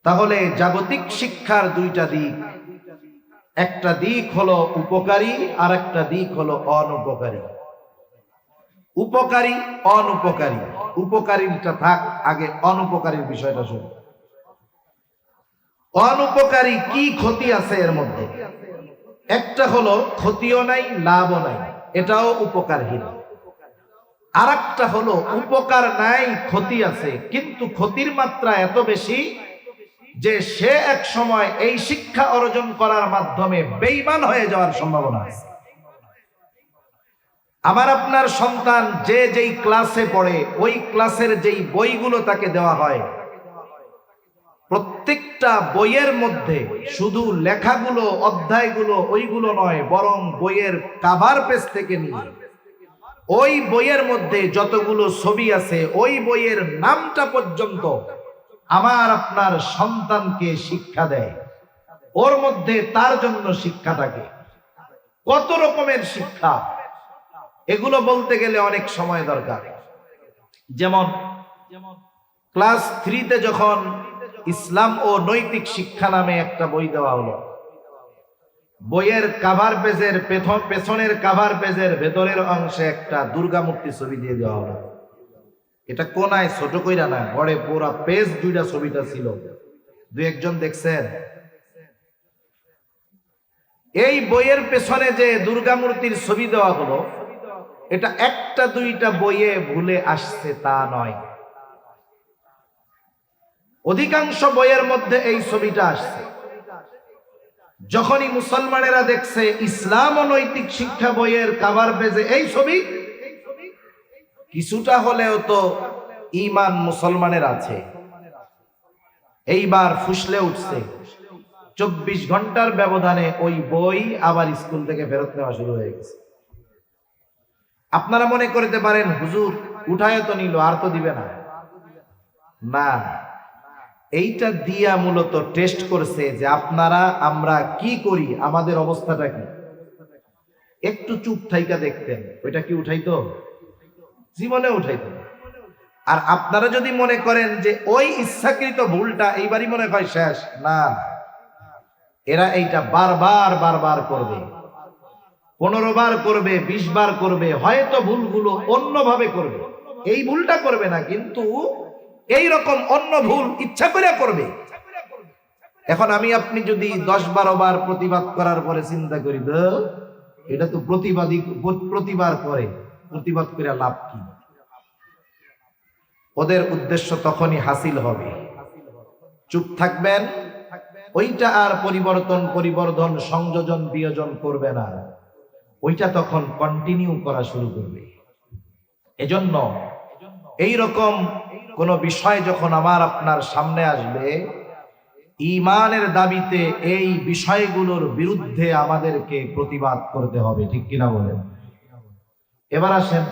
Speaker 1: তাহলে জাগতিক শিক্ষার দুইটা দিক, একটা দিক হলো উপকারী আর একটা দিক হলো অনুপকারী। উপকারী অনুপকারী, উপকারীটা থাক, আগে অনুপকারীর বিষয়টা শুনুন। অনুপকারী কি ক্ষতি আছে এর মধ্যে? একটা হলো ক্ষতিও নাই লাভও নাই, এটাও উপকারহীন। আর একটা হলো উপকার নাই ক্ষতি আছে, কিন্তু ক্ষতির মাত্রা এত বেশি যে সে এক সময় এই শিক্ষা অর্জন করার মাধ্যমে বেঈমান হয়ে যাওয়ার সম্ভাবনা আছে। আমার আপনার সন্তান যে যেই ক্লাসে পড়ে, ওই ক্লাসের যেই বইগুলো তাকে দেওয়া হয়, প্রত্যেকটা বইয়ের মধ্যে শুধু লেখাগুলো অধ্যায়গুলো ওইগুলো নয়, বরং বইয়ের কাভার পেজ থেকে নিয়ে ওই বইয়ের মধ্যে যতগুলো ছবি আছে ওই বইয়ের নামটা পর্যন্ত আমার আপনার সন্তানকে শিক্ষা দেয়। ওর মধ্যে তার জন্য শিক্ষা থাকে, কত রকমের শিক্ষা, এগুলো বলতে গেলে অনেক সময় দরকার। যেমন ক্লাস 3-তে যখন ইসলাম ও নৈতিক শিক্ষা নামে একটা বই দেওয়া হলো, বইয়ের কাভার পেজের পেছনের কাভার পেজের ভেতরের অংশে একটা দুর্গা মূর্তি ছবি দিয়ে দেওয়া হলো। এটা কোনায় ছোট কইরা না, বড়ে পুরা পেজ দুইটা ছবিটা ছিল। দুই একজন দেখছেন? এই বইয়ের পেছনে যে দুর্গা মূর্তির ছবি দেওয়া হলো, এটা একটা দুইটা বইয়ে ভুলে আসছে তা নয়, অধিকাংশ বইয়ের মধ্যে এই ছবিটা আসছে। যখনই মুসলমানেরা দেখছে ইসলাম ও নৈতিক শিক্ষা বইয়ের কাভার পেজে এই ছবি, কিছুটা হলেও তো ঈমান মুসলমানের আছে, এইবার ফুসলে উঠছে। 24 ঘন্টার ব্যবধানে ওই বই আবার স্কুল থেকে ফেরত নেওয়া শুরু হয়ে গেছে। আপনারা মনে করতে পারেন হুজুর উঠায় তো নিল, আর তো দিবে না। না, এইটা দিয়া মূলত টেস্ট করছে যে আপনারা আমরা কি করি, আমাদের অবস্থাটা কি। একটু চুপ থাইকা দেখতেন, ওইটা কি উঠাইতো? জীবনে উঠাইতো। আর আপনারা যদি মনে করেন যে ওই ইচ্ছাকৃত ভুলটা এইবারই মনে হয় শেষ, না, এরা এইটা বারবার বারবার করবে, 15 বার করবে, 20 বার করবে, হয়তো ভুলগুলো অন্যভাবে করবে, এই ভুলটা করবে না, কিন্তু এই রকম অন্য ভুল ইচ্ছা করে করবে। এখন আমি আপনি যদি 10-12 বার প্রতিবাদ করার পরে চিন্তা করি, এটা তো প্রতিবার করে, প্রতিবাদ করে লাভ কি? ওদের উদ্দেশ্য তখনই হাসিল হবে। চুপ থাকবেন, ওইটা আর পরিবর্ধন সংযোজন বিয়োজন করবে না, ওইটা তখন কন্টিনিউ করা শুরু করবে। এজন্য এই রকম কোন বিষয় যখন আমার আপনার সামনে আসবে, ঈমানের দাবিতে এই বিষয়গুলোর বিরুদ্ধে আমাদেরকে প্রতিবাদ করতে হবে, ঠিক কিনা বলেন? এবার আসেন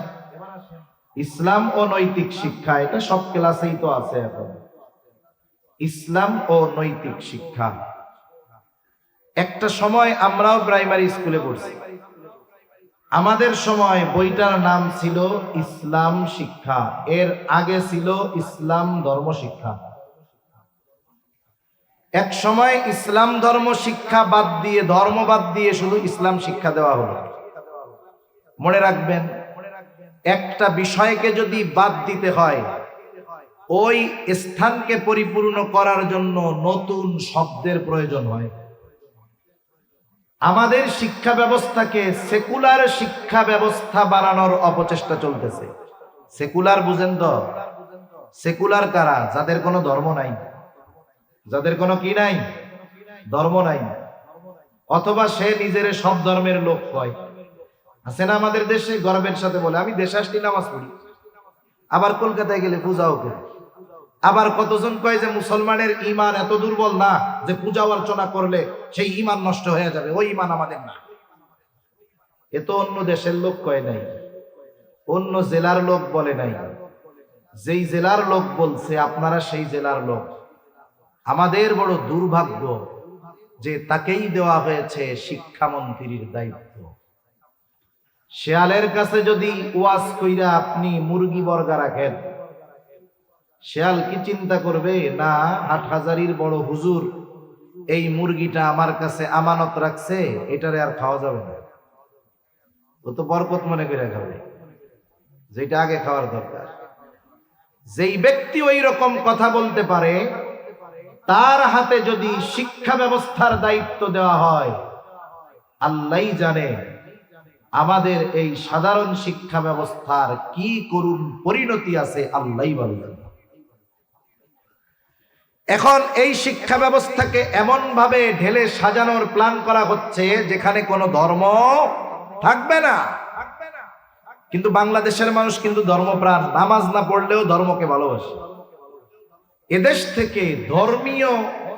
Speaker 1: ইসলাম ও নৈতিক শিক্ষা, এটা সব ক্লাসেই তো আছে। এখন ইসলাম ও নৈতিক শিক্ষা, একটা সময় আমরাও প্রাইমারি স্কুলে পড়ছি, আমাদের সময় বইটার নাম ছিল ইসলাম শিক্ষা, এর আগে ছিল ইসলাম ধর্ম শিক্ষা। এক সময় ইসলাম ধর্ম শিক্ষা বাদ দিয়ে, ধর্ম বাদ দিয়ে শুধু ইসলাম শিক্ষা দেওয়া হলো। মনে রাখবেন, একটা বিষয়কে যদি বাদ দিতে হয়, ওই স্থানকে পরিপূর্ণ করার জন্য নতুন শব্দের প্রয়োজন হয়। আমাদের শিক্ষা ব্যবস্থাকে সেকুলার শিক্ষা ব্যবস্থা বানানোর অপচেষ্টা চলতেছে। সেকুলার বুঝেন তো? সেকুলার কারা? যাদের কোনো ধর্ম নাই, যাদের কোনো কি নাই, ধর্ম নাই। অথবা সে নিজের সব ধর্মের লোক কয়। আছে না আমাদের দেশে, গর্বের সাথে বলে আমি দেশে আসলে নামাজ পড়ি, আবার কলকাতায় গেলে পূজাও করি। আবার কতজন কয় যে মুসলমানের ঈমান এত দুর্বল না যে পূজা অর্চনা করলে সেই ঈমান নষ্ট হয়ে যাবে, ওই ঈমান আমাদের না। এ তো অন্য দেশের লোক কয় নাই, অন্য জেলার লোক বলে নাই। যেই জেলার লোক বলছে আপনারা সেই জেলার লোক। আমাদের বড় দুর্ভাগ্য যে তাকেই দেওয়া হয়েছে শিক্ষামন্ত্রীর দায়িত্ব। শেয়ালের কাছে যদি ওয়াজ কইরা আপনি মুরগি বর্গা রাখেন, শেয়াল কি চিন্তা করবে না হাটহাজারির বড় হুজুর এই মুরগিটা আমার কাছে আমানত রাখছে, এটারে আর খাওয়া যাবে না, ও তো বরকত মনে করে খাবে, যেটা আগে খাওয়ার দরকার। যেই ব্যক্তি ওই রকম কথা বলতে পারে তার হাতে যদি শিক্ষা ব্যবস্থার দায়িত্ব দেওয়া হয়, আল্লাহই জানে আমাদের এই সাধারণ শিক্ষা ব্যবস্থার কি করুণ পরিণতি আছে, আল্লাহই বলেন। এখন এই শিক্ষা ব্যবস্থাকে এমন ভাবে ঢেলে সাজানোর প্ল্যান করা হচ্ছে যেখানে কোনো ধর্ম থাকবে না। কিন্তু বাংলাদেশের মানুষ কিন্তু ধর্মপ্রাণ, নামাজ না পড়লেও ধর্মকে ভালোবাসে। এদেশ থেকে ধর্মীয়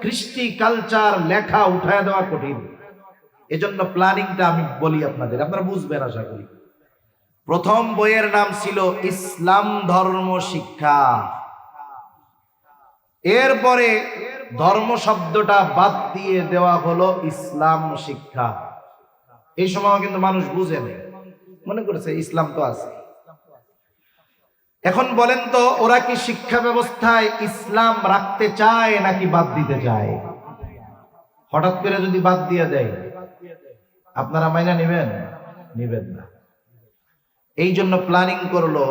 Speaker 1: কৃষ্টি কালচার লেখা উঠায় দেওয়া কঠিন। এজন্য প্ল্যানিংটা আমি বলি আপনাদের, আপনারা বুঝবেন আশা করি। প্রথম বইয়ের নাম ছিল ইসলাম ধর্ম শিক্ষা। এরপরে ধর্ম শব্দটা বাদ দিয়ে দেওয়া হলো ইসলাম শিক্ষা। এই সময় কিন্তু মানুষ বুঝে নেই, মনে করেছে ইসলাম তো আছে। এখন বলেন তো, ওরা কি শিক্ষা ব্যবস্থায় ইসলাম রাখতে চায় নাকি বাদ দিতে চায়? হঠাৎ করে যদি বাদ দিয়ে দেয় আপনারা মাইনা নিবেন? নিবেন না। এই জন্য প্ল্যানিং করলো,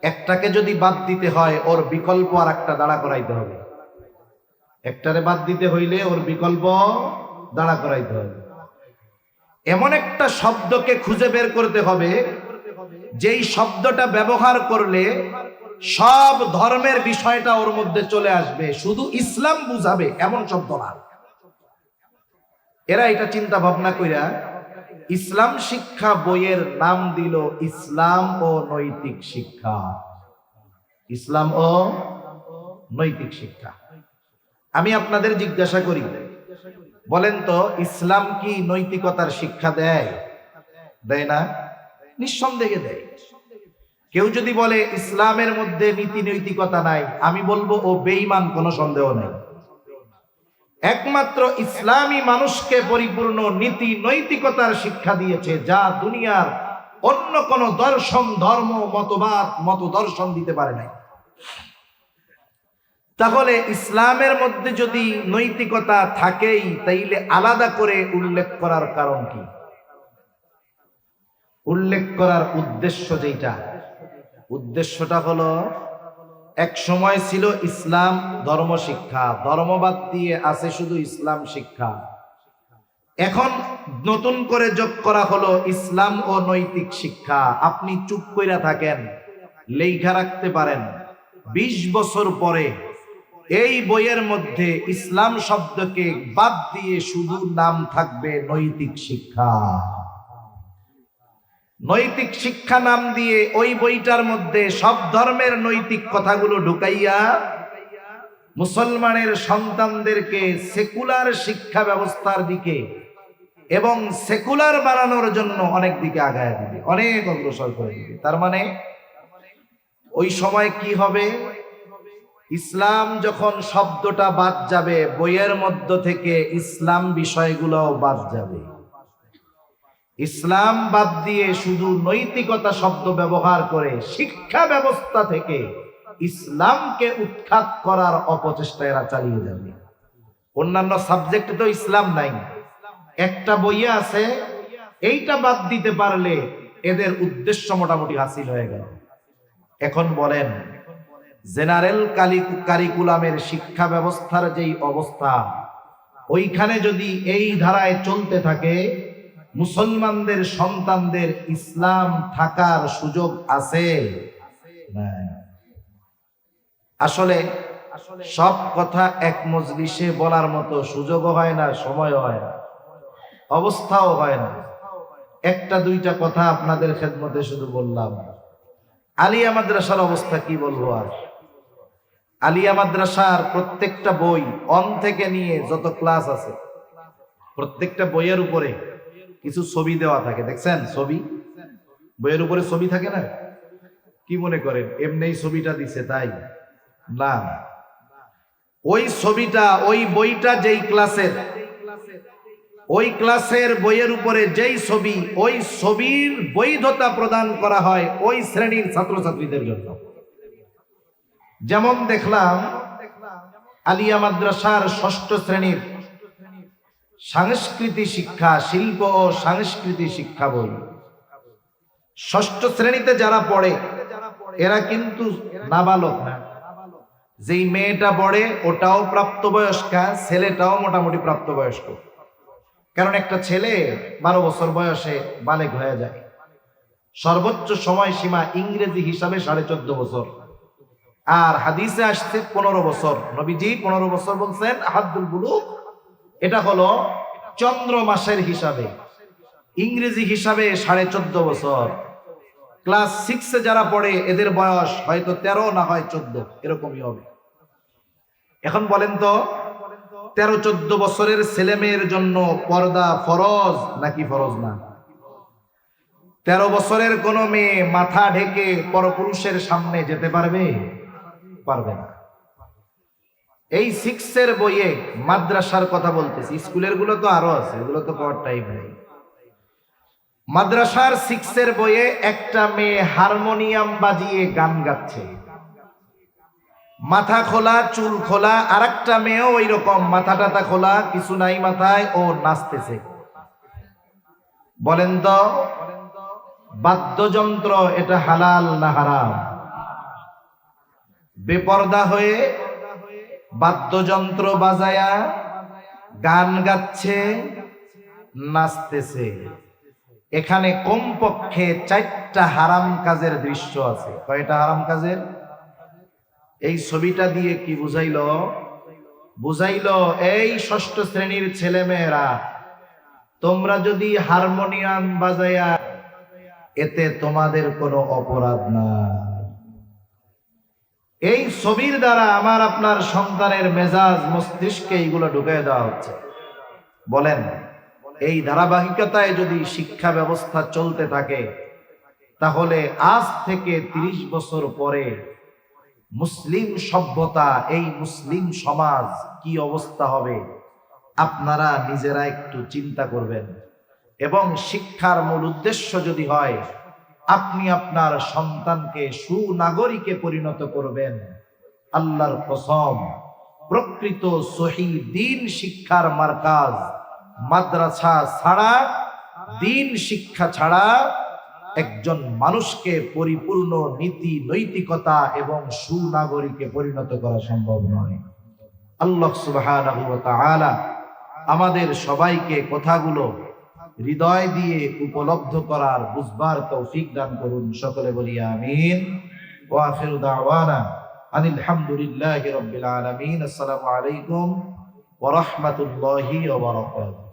Speaker 1: একটাকে যদি বাদ দিতে হয় ওর বিকল্প আর একটা দাঁড়া করাইতে হবে। একটারে বাদ দিতে হইলে ওর বিকল্প দাঁড়া করাইতে হবে। এমন একটা শব্দকে খুঁজে বের করতে হবে যেই শব্দটা ব্যবহার করলে সব ধর্মের বিষয়টা ওর মধ্যে চলে আসবে, শুধু ইসলাম বুঝাবে এমন শব্দ না। এরা এটা চিন্তা ভাবনা কইরা ইসলাম শিক্ষা বইয়ের নাম দিল ইসলাম ও নৈতিক শিক্ষা। ইসলাম ও নৈতিক শিক্ষা। আমি আপনাদের জিজ্ঞাসা করি, বলেন তো ইসলাম কি নৈতিকতার শিক্ষা দেয়? দেয় না? নিঃসন্দেহে দেয়। কেউ যদি বলে ইসলামের মধ্যে নীতি নৈতিকতা নাই, আমি বলবো ও বেঈমান, কোনো সন্দেহ নেই। একমাত্র ইসলামই মানুষকে পরিপূর্ণ নীতি নৈতিকতার শিক্ষা দিয়েছে, যা দুনিয়ার অন্য কোন দর্শন, ধর্ম, মতবাদ, মতদর্শন দিতে পারে নাই। তাহলে ইসলামের মধ্যে যদি নৈতিকতা থাকেই, তাইলে আলাদা করে উল্লেখ করার কারণ কি? উল্লেখ করার উদ্দেশ্য যেটা, উদ্দেশ্যটা হলো, এক সময় ছিল ইসলাম ধর্ম শিক্ষা, ধর্মবাদ দিয়ে আছে শুধু ইসলাম শিক্ষা। এখন নতুন করে যোগ করা হলো ইসলাম ও নৈতিক শিক্ষা। আপনি চুপ কইরা থাকেন, লেখা রাখতে পারেন 20 বছর পরে এই বইয়ের মধ্যে ইসলাম শব্দকে বাদ দিয়ে শুধু নাম থাকবে নৈতিক শিক্ষা। নৈতিক শিক্ষা নাম দিয়ে ওই বইটার মধ্যে সব ধর্মের নৈতিক কথাগুলো ঢুকাইয়া মুসলমানের সন্তানদেরকে সেকুলার শিক্ষা ব্যবস্থার দিকে এবং সেকুলার বানানোর জন্য অনেক দিকে আগায় দিবে, অনেক অগ্রসর করে দিবে। তার মানে ওই সময় কি হবে, ইসলাম যখন শব্দটা বাদ যাবে, বইয়ের মধ্য থেকে ইসলাম বিষয়গুলোও বাদ যাবে। ইসলাম বাদ দিয়ে শুধু নৈতিকতা শব্দ ব্যবহার করে শিক্ষা ব্যবস্থা থেকে ইসলামকে উৎখাত করার অপচেষ্টা এরা চালিয়ে যাবে। অন্যান্য সাবজেক্টে তো ইসলাম নাই, একটা বইয়ে আছে, এইটা বাদ দিতে পারলে এদের উদ্দেশ্য মোটামুটি হাসিল হয়ে গেল। এখন বলেন, জেনারেল কারিকুলামের শিক্ষা ব্যবস্থার যেই অবস্থা, ওইখানে যদি এই ধারায় চলতে থাকে, মুসলমানদের সন্তানদের ইসলাম থাকার সুযোগ আছে? আসলে সব কথা এক মজলিসে বলার মতো সুযোগও হয় না, সময়ও হয় না। অবস্থাও হয় না। একটা দুইটা কথা আপনাদের খেদমতে শুধু বললাম। আলিয়া মাদ্রাসার অবস্থা কি বলবো আর। আলিয়া মাদ্রাসার প্রত্যেকটা বই অন থেকে নিয়ে যত ক্লাস আছে প্রত্যেকটা বইয়ের উপরে কিছু ছবি দেওয়া থাকে, দেখছেন? ছবি, বইয়ের উপরে ছবি থাকে না? কি মনে করেন এমনি ছবিটা দিছে তাই? না, ওই ছবিটা, ওই বইটা যেই ক্লাসের, ওই ক্লাসের বইয়ের উপরে যেই ছবি, ওই ছবির বৈধতা প্রদান করা হয় ওই শ্রেণীর ছাত্রছাত্রীদের জন্য। যেমন দেখলাম আলিয়া মাদ্রাসার ষষ্ঠ শ্রেণীর সংস্কৃতি শিক্ষা, শিল্প ও সংস্কৃতি শিক্ষা বই, ষষ্ঠ শ্রেণীতে যারা পড়ে এরা কিন্তু নাবালক না। যেই মেয়েটা পড়ে ওটাও প্রাপ্তবয়স্কা, ছেলেটাও মোটামুটি প্রাপ্তবয়স্ক। কারণ একটা ছেলে 12 বছর বয়সে বালেগ হয়ে যায়। সর্বোচ্চ সময়সীমা ইংরেজি হিসাবে 14.5 বছর, আর হাদিসে আসছে 15 বছর। নবীজি 15 বছর বলছেন হাদ্দুল বুলুগ। এটা হলো চন্দ্র মাসের হিসাবে, ইংরেজি হিসাবে 14.5 বছর। ক্লাস 6-এ যারা পড়ে এদের বয়স হয়তো 13 না হয় 14, এরকমই হবে। এখন বলেন তো 13-14 বছরের ছেলে মেয়ের জন্য পর্দা ফরজ নাকি ফরজ না? 13 বছরের কোন মেয়ে মাথা ঢেকে পরপুরুষের সামনে যেতে পারবে? পারবে না। এই 6-এর বইয়ে, মাদ্রাসার কথা বলতেছি, স্কুলের গুলো তো আরো আছে, এগুলো তো পড়ার টাইম নেই। মাদ্রাসার 6-এর বইয়ে একটা মেয়ে হারমোনিয়াম বাজিয়ে গান গাচ্ছে, মাথা খোলা, চুল খোলা। আর একটা মেয়েও ওই রকম মাথা টাথা খোলা, কিছু নাই মাথায়, ও নাচতেছে। বলেন তো বাদ্যযন্ত্র এটা হালাল না হারাম? বেপর্দা হয়ে বাদ্যযন্ত্র বাজায়া গান গাচ্ছে, নাচতেছে। এখানে কমপক্ষে 4টা হারাম কাজের দৃশ্য আছে। কয়টা হারাম কাজের? এই ছবিটা দিয়ে কি বুঝাইল? বুঝাইল এই ষষ্ঠ শ্রেণীর ছেলে মেয়েরা, তোমরা যদি হারমোনিয়াম বাজায়া, এতে তোমাদের কোনো অপরাধ না। এই ছবির দ্বারা আমার আপনার সন্তানের মেজাজ, মস্তিষ্কে এইগুলো ঢুকিয়ে দেওয়া হচ্ছে। বলেন এই ধারাবাহিকতায় যদি শিক্ষা ব্যবস্থা চলতে থাকে তাহলে আজ থেকে 30 বছর পরে মুসলিম সভ্যতা, এই মুসলিম সমাজ কি অবস্থা হবে আপনারা নিজেরা একটু চিন্তা করবেন। এবং শিক্ষার মূল উদ্দেশ্য যদি হয় আপনি আপনার সন্তানকে সুনাগরিকে পরিণত করবেন, আল্লাহর কসম প্রকৃত সহি দ্বীন শিক্ষার মার্কাজ মাদ্রাসা ছাড়া, দ্বীন শিক্ষা ছাড়া একজন মানুষকে পরিপূর্ণ নীতি নৈতিকতা এবং সুনাগরিকে পরিণত করা সম্ভব নয়। আল্লাহ সুবহানাহু ওয়া তাআলা আমাদের সবাইকে কথাগুলো হৃদয় দিয়ে উপলব্ধ করার, বুঝবার তৌফিক দান করুন। সকলে বলি আমিন। ওয়া আখিরু দাওয়ানা আনিল হামদুলিল্লাহি রাব্বিল আলামিন। আসসালামু আলাইকুম ওয়া রাহমাতুল্লাহি ওয়া বারাকাতুহু।